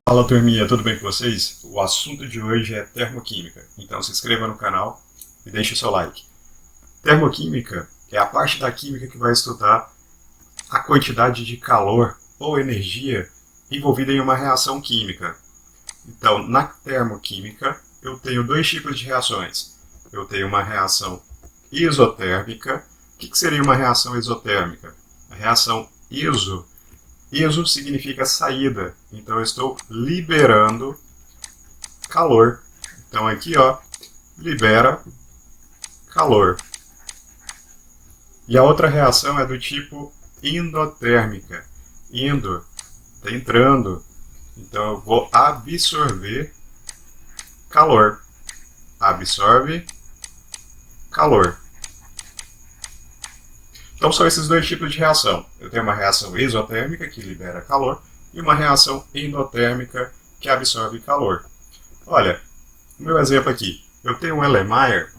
Fala turminha, tudo bem com vocês? O assunto de hoje é termoquímica, então se inscreva no canal e deixe o seu like. Termoquímica é a parte da química que vai estudar a quantidade de calor ou energia envolvida em uma reação química. Então, na termoquímica, eu tenho dois tipos de reações. Eu tenho uma reação isotérmica. O que seria uma reação isotérmica? A reação iso significa saída, então eu estou liberando calor. Então aqui, ó, libera calor. E a outra reação é do tipo endotérmica. Endo, está entrando. Então eu vou absorver calor. Absorve calor. Então são esses dois tipos de reação. Eu tenho uma reação exotérmica, que libera calor, e uma reação endotérmica, que absorve calor. Olha, o meu exemplo aqui. Eu tenho um Erlenmeyer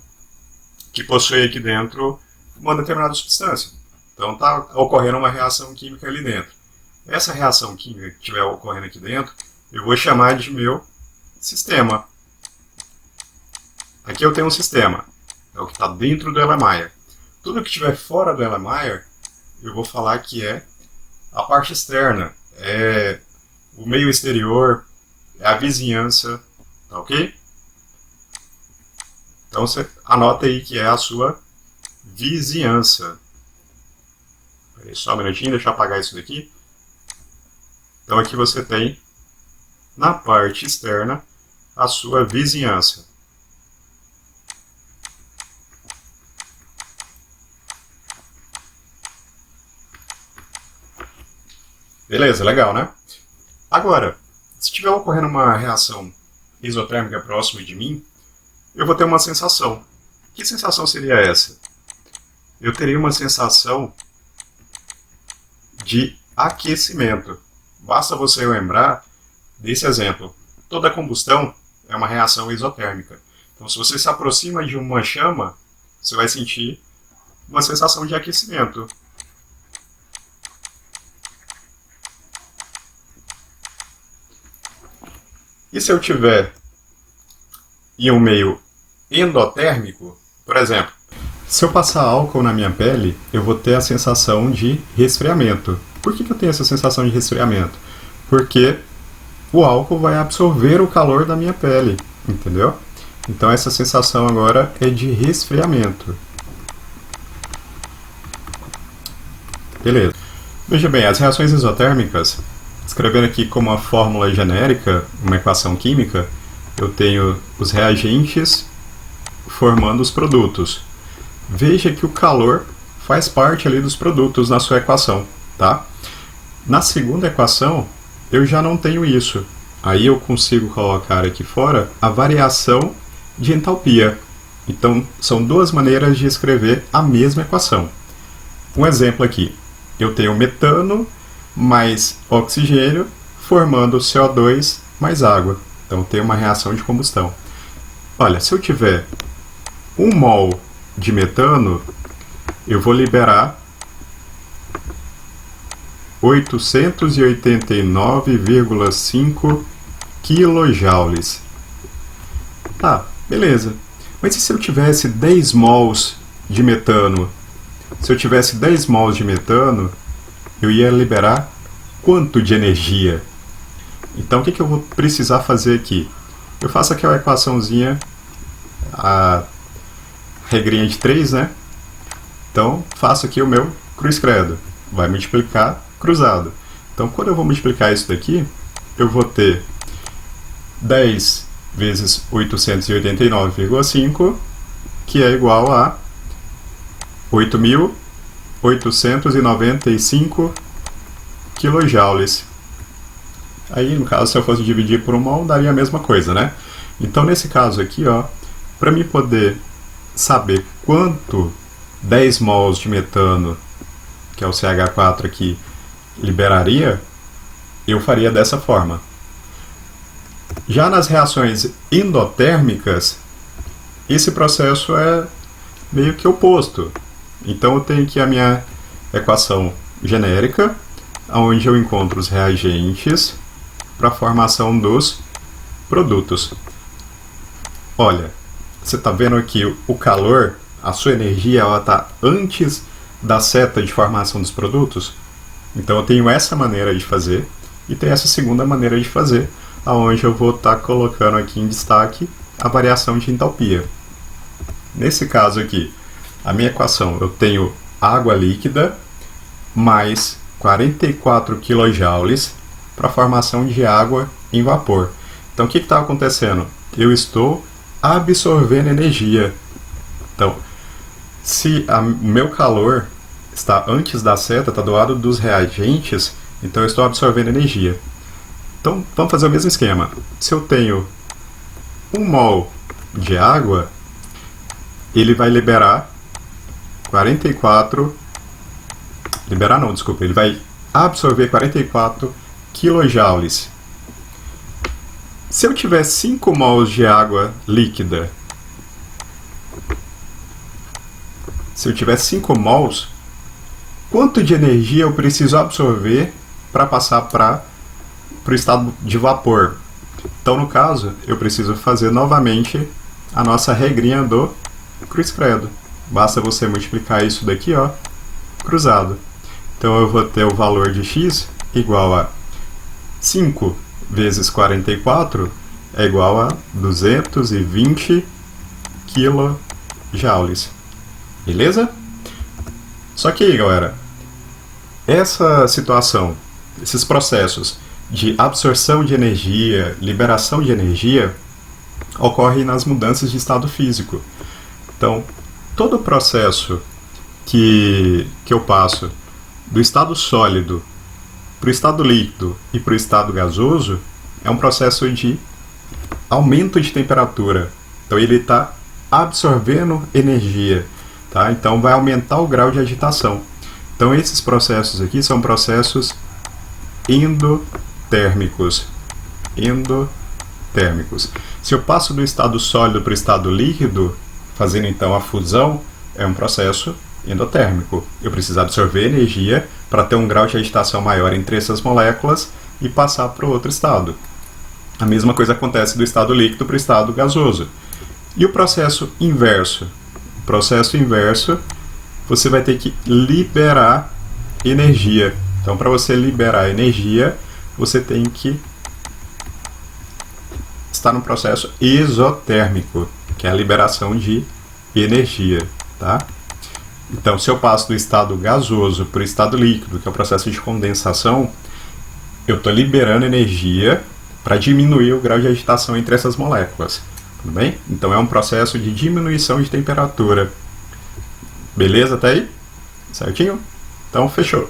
que possui aqui dentro uma determinada substância. Então está ocorrendo uma reação química ali dentro. Essa reação química que estiver ocorrendo aqui dentro, eu vou chamar de meu sistema. Aqui eu tenho um sistema, é o que está dentro do Erlenmeyer. Tudo que estiver fora do Erlenmeyer, eu vou falar que é a parte externa, é o meio exterior, é a vizinhança, tá ok? Então você anota aí que é a sua vizinhança. Peraí, só um minutinho, deixa eu apagar isso daqui. Então aqui você tem, na parte externa, a sua vizinhança. Beleza, legal, né? Agora, se estiver ocorrendo uma reação isotérmica próxima de mim, eu vou ter uma sensação. Que sensação seria essa? Eu teria uma sensação de aquecimento. Basta você lembrar desse exemplo. Toda combustão é uma reação isotérmica. Então, se você se aproxima de uma chama, você vai sentir uma sensação de aquecimento. E se eu tiver em um meio endotérmico, por exemplo, se eu passar álcool na minha pele, eu vou ter a sensação de resfriamento. Por que eu tenho essa sensação de resfriamento? Porque o álcool vai absorver o calor da minha pele, entendeu? Então essa sensação agora é de resfriamento. Beleza. Veja bem, as reações isotérmicas, escrevendo aqui como uma fórmula genérica, uma equação química, eu tenho os reagentes formando os produtos. Veja que o calor faz parte ali dos produtos na sua equação, tá? Na segunda equação, eu já não tenho isso. Aí eu consigo colocar aqui fora a variação de entalpia. Então, são duas maneiras de escrever a mesma equação. Um exemplo aqui. Eu tenho metano mais oxigênio formando CO2 mais água. Então tem uma reação de combustão. Olha, se eu tiver 1 mol de metano, eu vou liberar 889,5 kJ. Tá, beleza. Mas e se eu tivesse 10 mols de metano? Se eu tivesse 10 mols de metano, eu ia liberar quanto de energia? Então, o que eu vou precisar fazer aqui? Eu faço aquela equaçãozinha, a regrinha de 3, né? Então, faço aqui o meu cruz credo. Vai multiplicar cruzado. Então, quando eu vou multiplicar isso daqui, eu vou ter 10 vezes 889,5, que é igual a 8.895 kJ. Aí, no caso, se eu fosse dividir por 1 mol, daria a mesma coisa, né? Então, nesse caso aqui, ó, para mim poder saber quanto 10 mols de metano, que é o CH4 aqui, liberaria, eu faria dessa forma. Já nas reações endotérmicas, esse processo é meio que oposto. Então eu tenho aqui a minha equação genérica, onde eu encontro os reagentes para a formação dos produtos. Olha, você está vendo aqui o calor, a sua energia, ela está antes da seta de formação dos produtos? Então eu tenho essa maneira de fazer e tem essa segunda maneira de fazer, onde eu vou estar colocando aqui em destaque a variação de entalpia. Nesse caso aqui, a minha equação, eu tenho água líquida mais 44 kJ para a formação de água em vapor. Então o que está acontecendo? Eu estou absorvendo energia. Então, se o meu calor está antes da seta, está do lado dos reagentes, então eu estou absorvendo energia. Então vamos fazer o mesmo esquema. Se eu tenho 1 mol de água, ele vai liberar 44... Liberar não, desculpa. Ele vai absorver 44 kJ. Se eu tiver 5 mols de água líquida, se eu tiver 5 mols, quanto de energia eu preciso absorver para passar para o estado de vapor? Então, no caso, eu preciso fazer novamente a nossa regrinha do cruz-credo. Basta você multiplicar isso daqui, ó, cruzado. Então, eu vou ter o valor de x igual a 5 vezes 44 é igual a 220 kJ. Beleza? Só que aí, galera, essa situação, esses processos de absorção de energia, liberação de energia, ocorrem nas mudanças de estado físico. Então, todo o processo que eu passo do estado sólido para o estado líquido e para o estado gasoso é um processo de aumento de temperatura. Então ele está absorvendo energia, tá? Então vai aumentar o grau de agitação. Então esses processos aqui são processos endotérmicos. Se eu passo do estado sólido para o estado líquido, fazendo então a fusão, é um processo endotérmico. Eu preciso absorver energia para ter um grau de agitação maior entre essas moléculas e passar para o outro estado. A mesma coisa acontece do estado líquido para o estado gasoso. E o processo inverso? O processo inverso, você vai ter que liberar energia. Então, para você liberar energia, você tem que estar no processo exotérmico, que é a liberação de energia, tá? Então, se eu passo do estado gasoso para o estado líquido, que é o processo de condensação, eu estou liberando energia para diminuir o grau de agitação entre essas moléculas. Tudo bem? Então, é um processo de diminuição de temperatura. Beleza até aí? Certinho? Então, fechou.